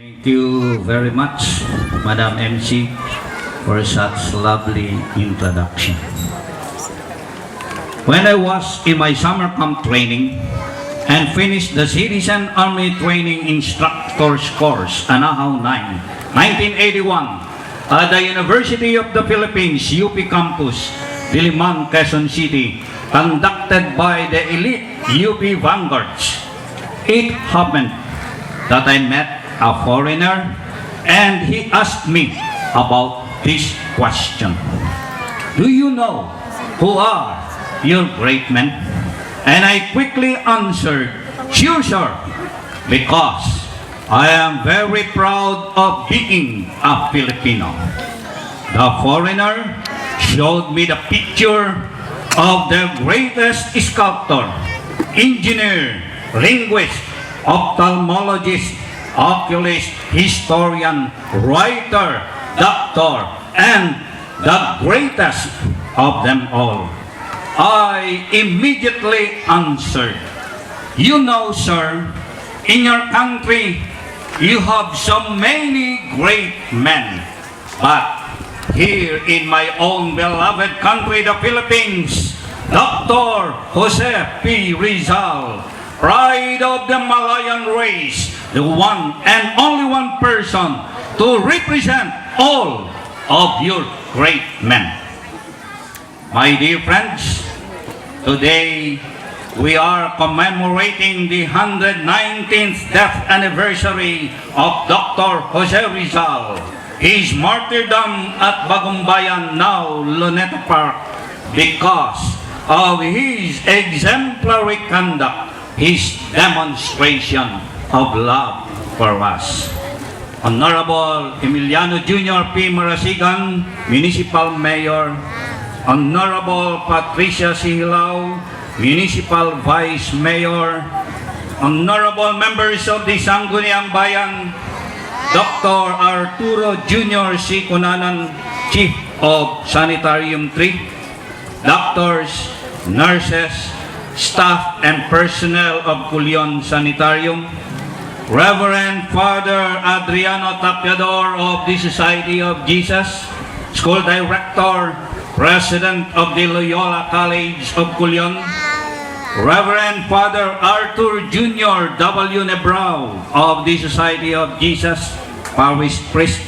Thank you very much, Madam MC, for such lovely introduction. When I was in my summer camp training and finished the Citizen Army Training Instructors Course, Anahaw 9, 1981, at the University of the Philippines, UP Campus, Diliman, Quezon City, conducted by the elite UP Vanguards. It happened that I met a foreigner and he asked me about this question. Do you know who are your great men? And I quickly answered, sure sir, because I am very proud of being a Filipino. The foreigner showed me the picture of the greatest sculptor, engineer, linguist, ophthalmologist, oculist, historian, writer, doctor, and the greatest of them all. I immediately answered, you know, sir, in your country, you have so many great men. But here in my own beloved country, the Philippines, Dr. Jose P. Rizal, pride of the Malayan race, the one and only one person to represent all of your great men. My dear friends, today we are commemorating the 119th death anniversary of Dr. Jose Rizal. His martyrdom at Bagumbayan, now Luneta Park, because of his exemplary conduct, his demonstration of love for us. Honorable Emiliano Jr. P. Marasigan, Municipal Mayor, Honorable Patricia Sihilao, Municipal Vice Mayor, Honorable members of the Sangguniang Bayan, Dr. Arturo Jr. C. Cunanan, Chief of Sanitarium 3, doctors, nurses, staff and personnel of Culion Sanitarium, Reverend Father Adriano Tapiador of the Society of Jesus, School Director, President of the Loyola College of Culion, Reverend Father Arthur Jr. W. Nebrao of the Society of Jesus, Parish Priest,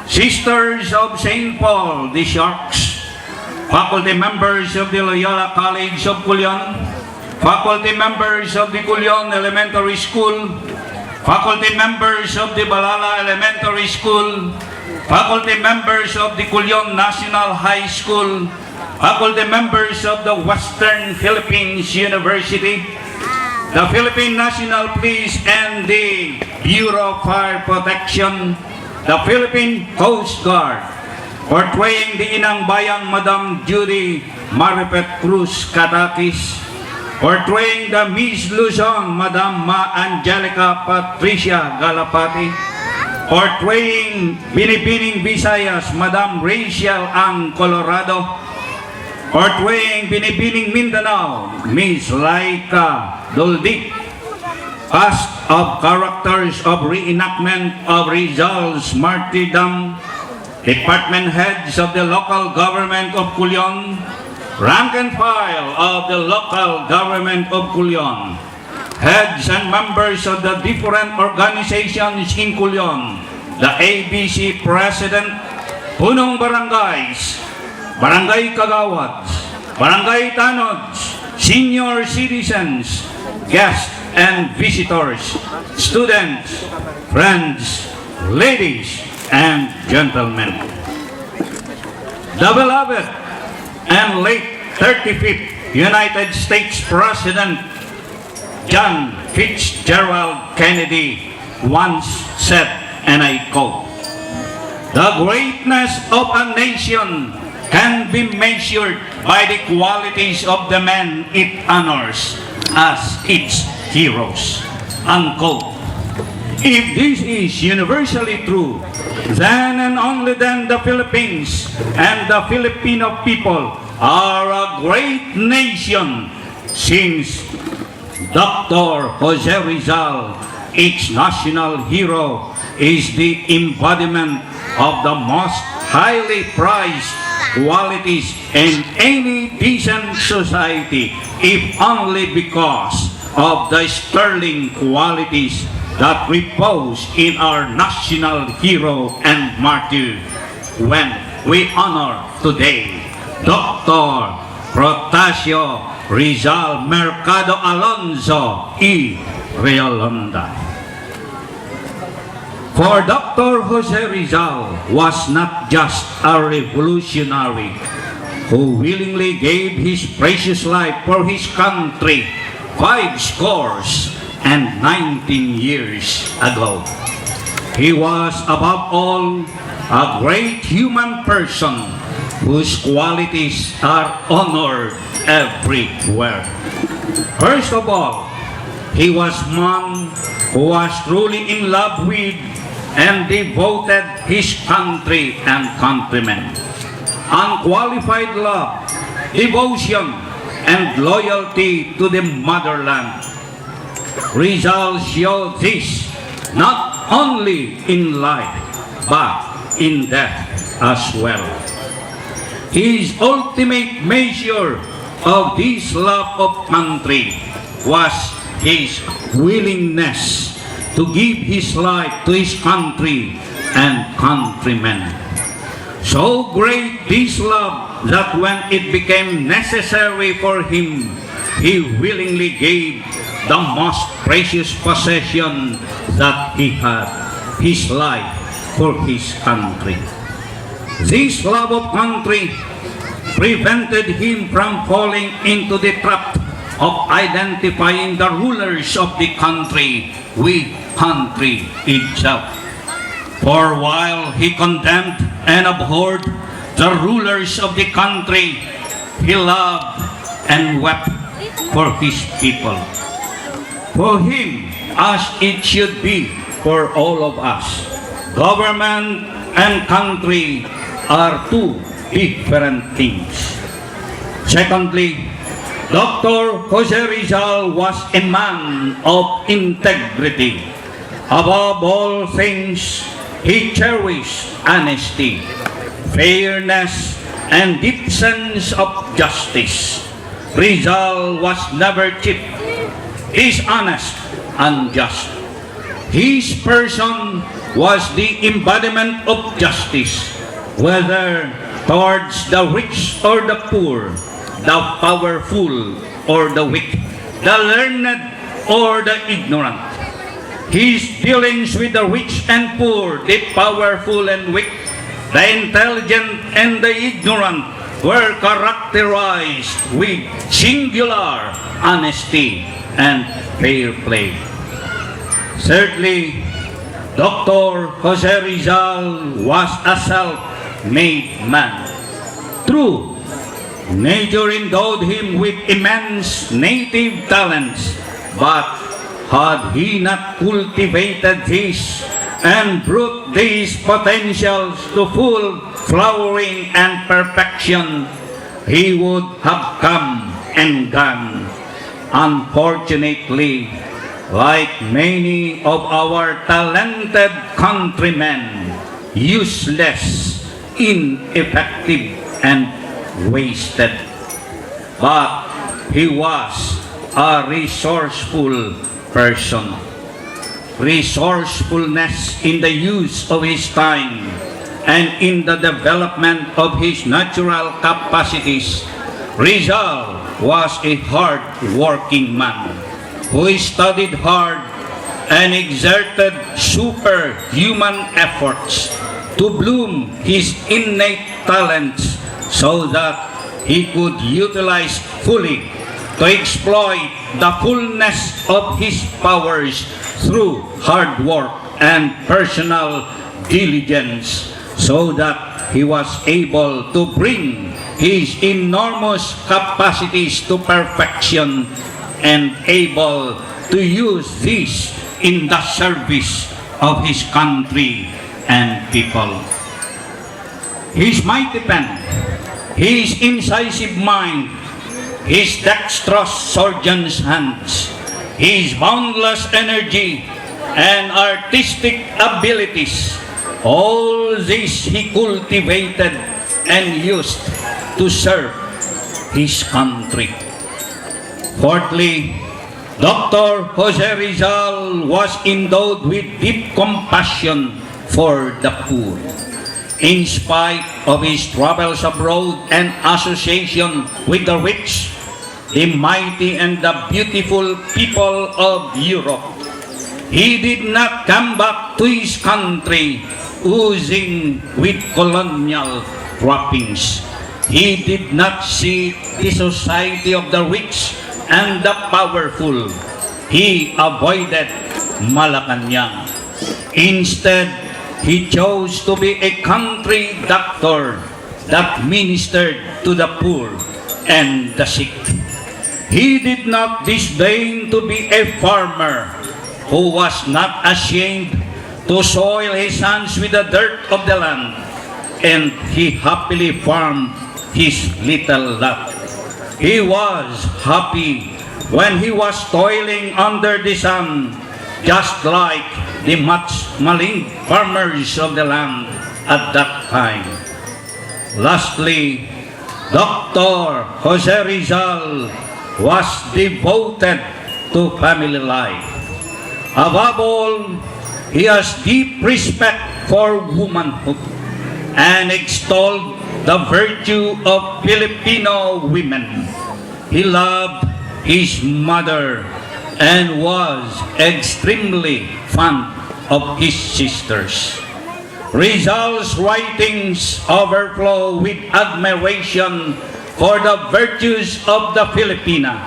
Sisters of St. Paul, the Sharks, faculty members of the Loyola College of Culion, faculty members of the Culion Elementary School, faculty members of the Balala Elementary School, faculty members of the Culion National High School, faculty members of the Western Philippines University, the Philippine National Police and the Bureau of Fire Protection, the Philippine Coast Guard, portraying the Inang Bayan Madam Judy Maripet Cruz Katakis, portraying the Miss Luzon Madam Ma Angelica Patricia Galapati, portraying Binibining Visayas Madam Rachel Ang Colorado, portraying Binibining Mindanao Miss Laika Duldik, cast of characters of reenactment of Rizal's martyrdom, department heads of the local government of Culion, rank and file of the local government of Culion, heads and members of the different organizations in Culion, the ABC President, punong barangays, barangay kagawads, barangay tanods, senior citizens, guests and visitors, students, friends, ladies, and gentlemen. The beloved and late 35th United States President John Fitzgerald Kennedy once said, and I quote, "The greatness of a nation can be measured by the qualities of the men it honors as its heroes." Unquote. If this is universally true, then and only then the Philippines and the Filipino people are a great nation, since Dr. Jose Rizal, its national hero, is the embodiment of the most highly prized qualities in any decent society, if only because of the sterling qualities that repose in our national hero and martyr, when we honor today Dr. Protasio Rizal Mercado Alonzo y Realonda. For Dr. Jose Rizal was not just a revolutionary who willingly gave his precious life for his country 19 years ago. He was above all a great human person whose qualities are honored everywhere. First of all, he was one who was truly in love with and devoted his country and countrymen. Unqualified love, devotion, and loyalty to the motherland. Rizal showed this not only in life but in death as well. His ultimate measure of this love of country was his willingness to give his life to his country and countrymen. So great this love that when it became necessary for him, he willingly gave the most precious possession that he had, his life for his country. This love of country prevented him from falling into the trap of identifying the rulers of the country with country itself. For while he condemned and abhorred the rulers of the country, he loved and wept for his people. For him, as it should be for all of us, government and country are two different things. Secondly, Dr. Jose Rizal was a man of integrity. Above all things, he cherished honesty, fairness, and deep sense of justice. Rizal was never cheap, dishonest, and just. His person was the embodiment of justice, whether towards the rich or the poor, the powerful or the weak, the learned or the ignorant. His dealings with the rich and poor, the powerful and weak, the intelligent and the ignorant were characterized with singular honesty and fair play. Thirdly, Dr. Jose Rizal was a self-made man. True, nature endowed him with immense native talents, but had he not cultivated these and brought these potentials to full flowering and perfection, he would have come and gone. Unfortunately, like many of our talented countrymen, useless, ineffective, and wasted. But he was a resourceful person. Resourcefulness in the use of his time and in the development of his natural capacities. Rizal was a hard-working man who studied hard and exerted superhuman efforts to bloom his innate talents so that he could utilize fully to exploit the fullness of his powers through hard work and personal diligence, so that he was able to bring his enormous capacities to perfection and able to use this in the service of his country and people. His mighty pen, his incisive mind, his dexterous surgeon's hands, his boundless energy, and artistic abilities. All this he cultivated and used to serve his country. Fourthly, Dr. Jose Rizal was endowed with deep compassion for the poor. In spite of his travels abroad and association with the rich, the mighty and the beautiful people of Europe, he did not come back to his country oozing with colonial trappings. He did not seek the society of the rich and the powerful. He avoided Malacanang. Instead, he chose to be a country doctor that ministered to the poor and the sick. He did not disdain to be a farmer who was not ashamed to soil his hands with the dirt of the land, and he happily farmed his little lot. He was happy when he was toiling under the sun, just like the much maligned farmers of the land at that time. Lastly, Dr. Jose Rizal was devoted to family life. Above all, he has deep respect for womanhood and extolled the virtue of Filipino women. He loved his mother and was extremely fond of his sisters. Rizal's writings overflow with admiration for the virtues of the Filipina.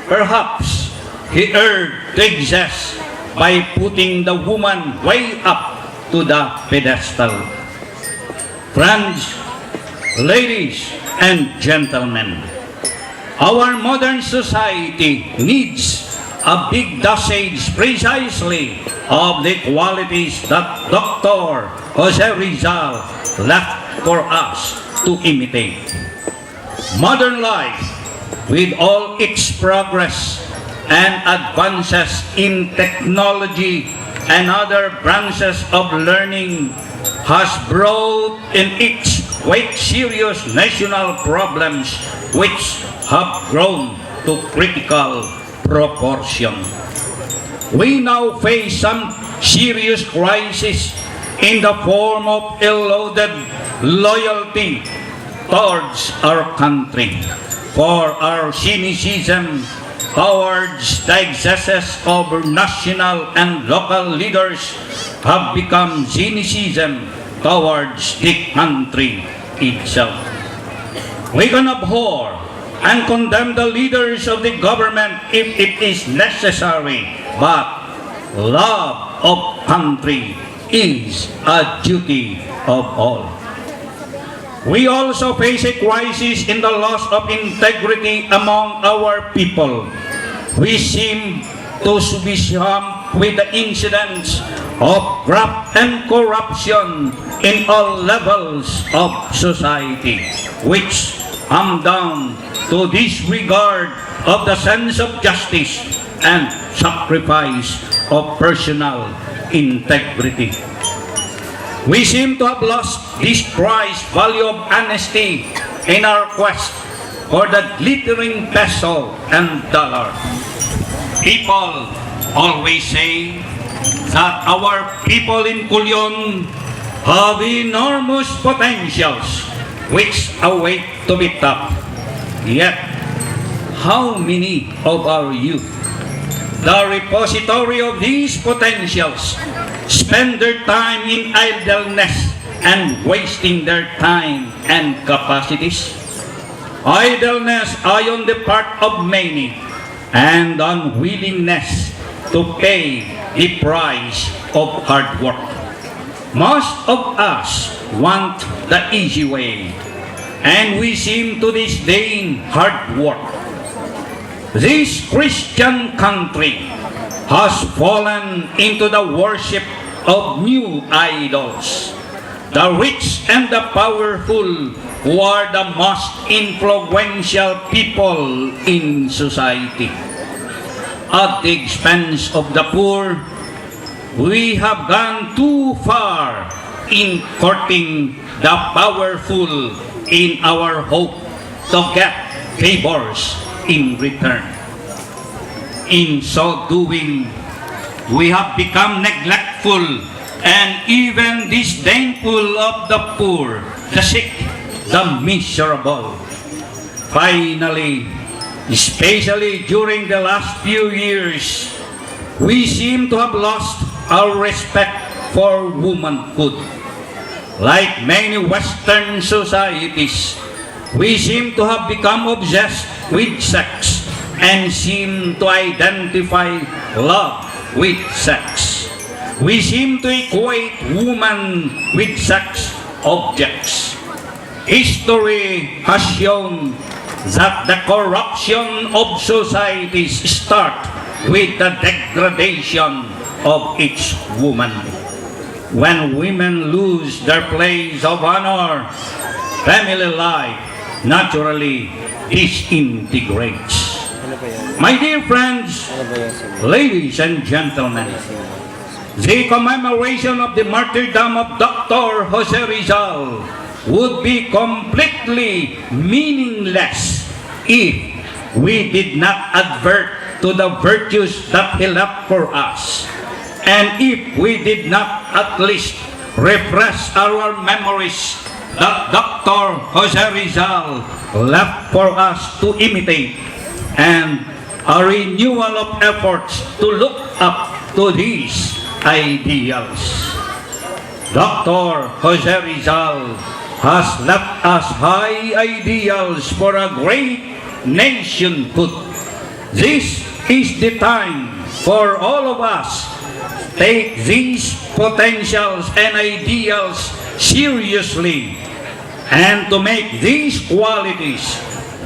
Perhaps he erred to exist by putting the woman way up to the pedestal. Friends, ladies and gentlemen, our modern society needs a big dosage precisely of the qualities that Dr. Jose Rizal left for us to imitate. Modern life, with all its progress and advances in technology and other branches of learning, has brought in its wake serious national problems which have grown to critical proportion. We now face some serious crisis in the form of eroded loyalty towards our country, for our cynicism towards the excesses of national and local leaders have become cynicism towards the country itself. We can abhor and condemn the leaders of the government if it is necessary, but love of country is a duty of all. We also face a crisis in the loss of integrity among our people. We seem to be swamped with the incidents of graft and corruption in all levels of society, which come down to disregard of the sense of justice and sacrifice of personal integrity. We seem to have lost this prized value of honesty in our quest for the glittering peso and dollar. People always say that our people in Culion have enormous potentials which await to be tapped. Yet, how many of our youth, the repository of these potentials, spend their time in idleness and wasting their time and capacities? Idleness is on the part of many, and unwillingness to pay the price of hard work. Most of us want the easy way, and we seem to disdain hard work. This Christian country has fallen into the worship of new idols. The rich and the powerful, who are the most influential people in society, at the expense of the poor, we have gone too far in courting the powerful in our hope to get favors in return. In so doing, we have become neglectful and even disdainful of the poor, the sick, the miserable. Finally, especially during the last few years, we seem to have lost our respect for womanhood. Like many Western societies, we seem to have become obsessed with sex and seem to identify love with sex. We seem to equate woman with sex objects. History has shown that the corruption of societies start with the degradation of each woman. When women lose their place of honor, family life naturally disintegrates. My dear friends, ladies and gentlemen, the commemoration of the martyrdom of Dr. Jose Rizal would be completely meaningless if we did not advert to the virtues that he left for us, and if we did not at least refresh our memories that Dr. Jose Rizal left for us to imitate, and a renewal of efforts to look up to these ideals. Dr. Jose Rizal has left us high ideals for a great nationhood. This is the time for all of us to take these potentials and ideals seriously and to make these qualities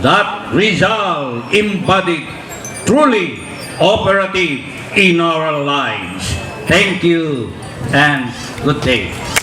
that Rizal embodied truly operative in our lives. Thank you and good day.